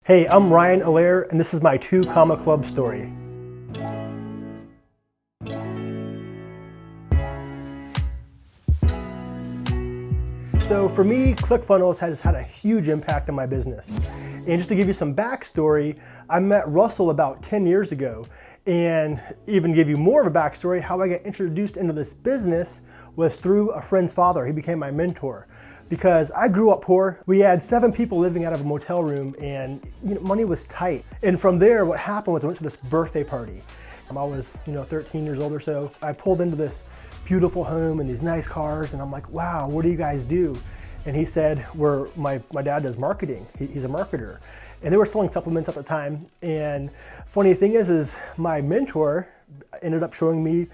Hey, I'm Ryan Allaire, and this is my 2 Comma Club story. So for me, Clickfunnels has had a huge impact on my business. And just to give you some backstory, I met Russell about 10 years ago. And even give you more of a backstory, how I got introduced into this business was through a friend's father. He became my mentor. Because I grew up poor. We had 7 people living out of a motel room, and money was tight. And from there, what happened was I went to this birthday party. I was 13 years old or so. I pulled into this beautiful home and these nice cars, and I'm like, wow, what do you guys do? And he said, my dad does marketing. He's a marketer. And they were selling supplements at the time. And funny thing is my mentor ended up showing me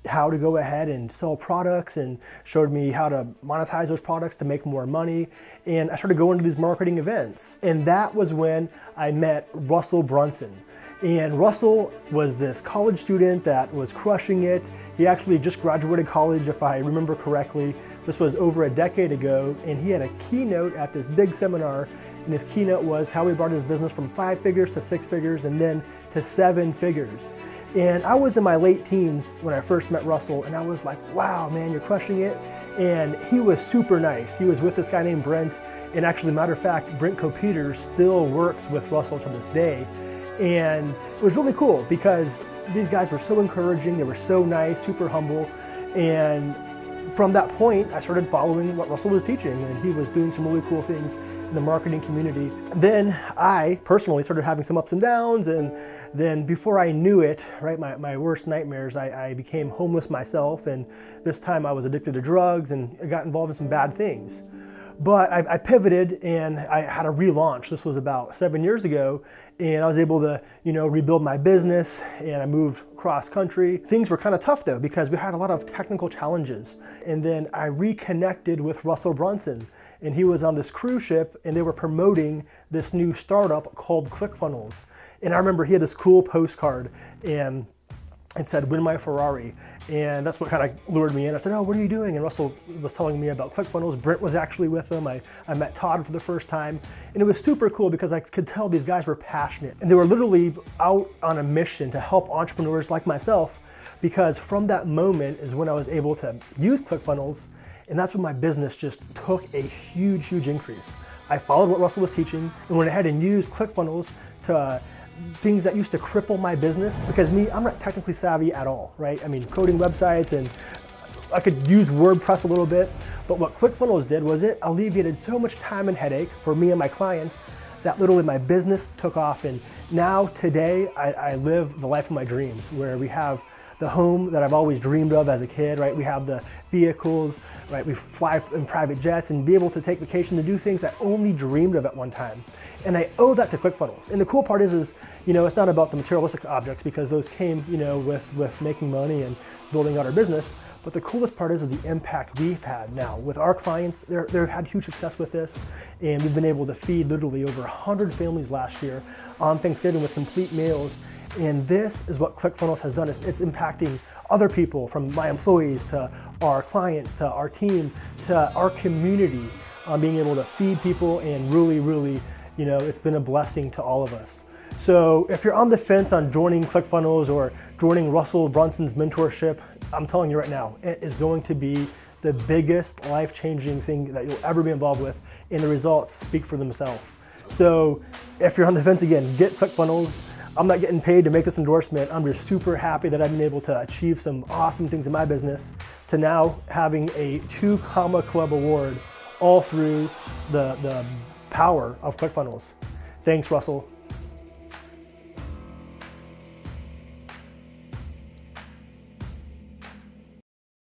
how to go ahead and sell products and showed me how to monetize those products to make more money. And I started going to these marketing events. And that was when I met Russell Brunson. And Russell was this college student that was crushing it. He actually just graduated college, if I remember correctly. This was over a decade ago, and he had a keynote at this big seminar, and his keynote was how he brought his business from 5 figures to 6 figures and then to 7 figures. And I was in my late teens when I first met Russell, and I was like, wow, man, you're crushing it. And he was super nice. He was with this guy named Brent, and actually, matter of fact, Brent Peters still works with Russell to this day. And it was really cool because these guys were so encouraging, they were so nice, super humble. And from that point, I started following what Russell was teaching, and he was doing some really cool things in the marketing community. Then I personally started having some ups and downs, and then before I knew it, right, my worst nightmares, I became homeless myself, and this time I was addicted to drugs and I got involved in some bad things. But I pivoted and I had a relaunch. This was about 7 years ago, and I was able to, rebuild my business, and I moved cross country. Things were kind of tough though, because we had a lot of technical challenges. And then I reconnected with Russell Brunson, and he was on this cruise ship, and they were promoting this new startup called Clickfunnels. And I remember he had this cool postcard, and it said, "Win my Ferrari." And that's what kind of lured me in. I said, "Oh, what are you doing?" And Russell was telling me about Clickfunnels. Brent was actually with them. I met Todd for the first time. And it was super cool because I could tell these guys were passionate. And they were literally out on a mission to help entrepreneurs like myself, because from that moment is when I was able to use Clickfunnels. And that's when my business just took a huge, huge increase. I followed what Russell was teaching and went ahead and used Clickfunnels to things that used to cripple my business, because I'm not technically savvy at all, right? I mean, coding websites, and I could use WordPress a little bit, but what Clickfunnels did was it alleviated so much time and headache for me and my clients that literally my business took off. And now today I live the life of my dreams, where we have the home that I've always dreamed of as a kid, right? We have the vehicles, right? We fly in private jets and be able to take vacation to do things that I only dreamed of at one time. And I owe that to Clickfunnels. And the cool part is it's not about the materialistic objects, because those came, with making money and building out our business. But the coolest part is the impact we've had now with our clients. They've had huge success with this, and we've been able to feed literally over 100 families last year on Thanksgiving with complete meals. And this is what Clickfunnels has done. It's impacting other people, from my employees to our clients to our team to our community, on being able to feed people, and really, really, it's been a blessing to all of us. So if you're on the fence on joining Clickfunnels or joining Russell Brunson's mentorship, I'm telling you right now, it is going to be the biggest life-changing thing that you'll ever be involved with, and the results speak for themselves. So if you're on the fence, again, get Clickfunnels. I'm not getting paid to make this endorsement. I'm just super happy that I've been able to achieve some awesome things in my business, to now having a 2 Comma Club award, all through the power of Clickfunnels. Thanks, Russell.